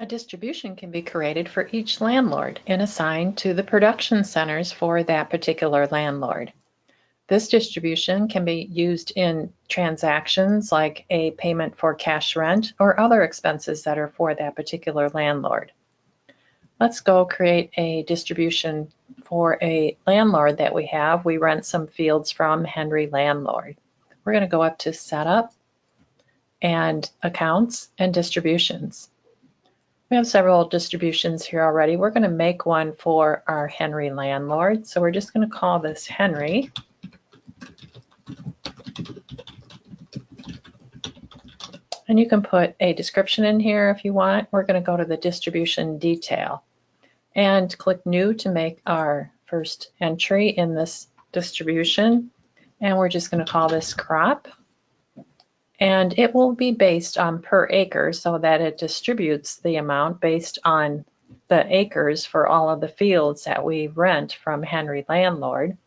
A distribution can be created for each landlord and assigned to the production centers for that particular landlord. This distribution can be used in transactions like a payment for cash rent or other expenses that are for that particular landlord. Let's go create a distribution for a landlord that we have. We rent some fields from Henry Landlord. We're going to go up to Setup and Accounts and Distributions. We have several distributions here already. We're going to make one for our Henry Landlord. So we're just going to call this Henry. And you can put a description in here if you want. We're going to go to the distribution detail and click New to make our first entry in this distribution. And we're just going to call this crop. And it will be based on per acre so that it distributes the amount based on the acres for all of the fields that we rent from Henry Landlord.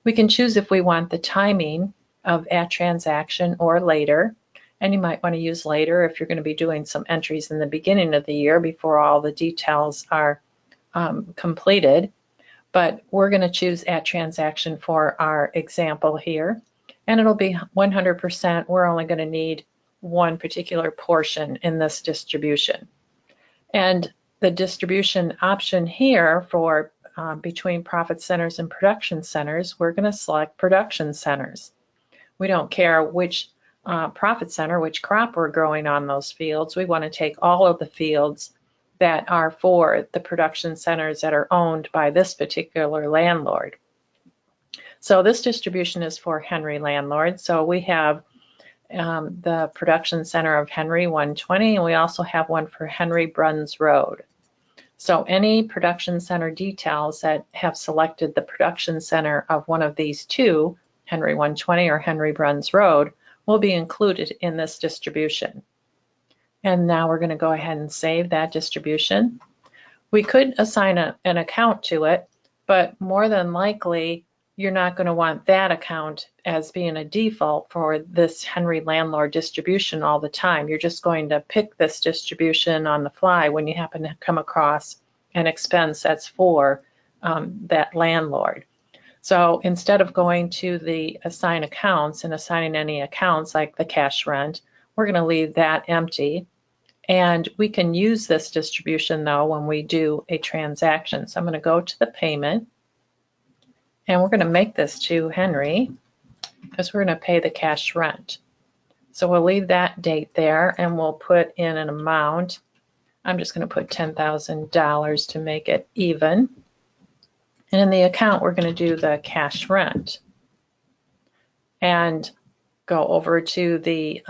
We can choose if we want the timing of at transaction or later. And you might want to use later if you're going to be doing some entries in the beginning of the year before all the details are completed. But we're going to choose at transaction for our example here. And it'll be 100%. We're only going to need one particular portion in this distribution. And the distribution option here for between profit centers and production centers, we're going to select production centers. We don't care which profit center, which crop we're growing on those fields. We want to take all of the fields that are for the production centers that are owned by this particular landlord. So this distribution is for Henry Landlord. So we have the production center of Henry 120, and we also have one for Henry Bruns Road. So any production center details that have selected the production center of one of these two, Henry 120 or Henry Bruns Road, will be included in this distribution. And now we're going to go ahead and save that distribution. We could assign an account to it, but more than likely, you're not going to want that account as being a default for this Henry Landlord distribution all the time. You're just going to pick this distribution on the fly when you happen to come across an expense that's for that landlord. So instead of going to the assign accounts and assigning any accounts like the cash rent, we're going to leave that empty. And we can use this distribution though when we do a transaction. So I'm going to go to the payment. And we're going to make this to Henry because we're going to pay the cash rent. So we'll leave that date there and we'll put in an amount. I'm just going to put $10,000 to make it even. And in the account, we're going to do the cash rent. And go over to the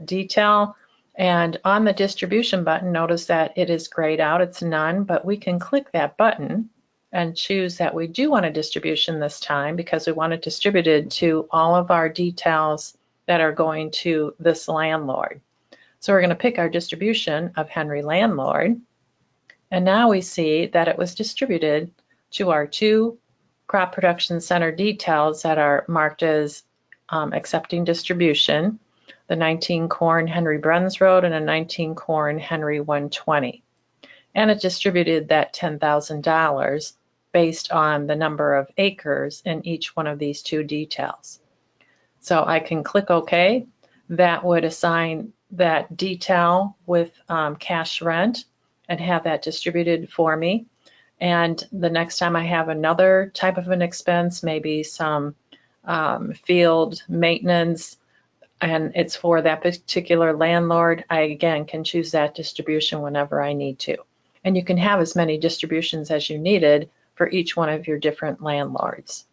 detail. And on the distribution button, notice that it is grayed out. It's none, but we can click that button and choose that we do want a distribution this time because we want it distributed to all of our details that are going to this landlord. So we're going to pick our distribution of Henry Landlord. And now we see that it was distributed to our two crop production center details that are marked as accepting distribution, the 19 corn Henry Bruns Road and a 19 corn Henry 120. And it distributed that $10,000 based on the number of acres in each one of these two details. So I can click OK. That would assign that detail with cash rent and have that distributed for me. And the next time I have another type of an expense, maybe some field maintenance, and it's for that particular landlord, I again can choose that distribution whenever I need to. And you can have as many distributions as you needed for each one of your different landlords.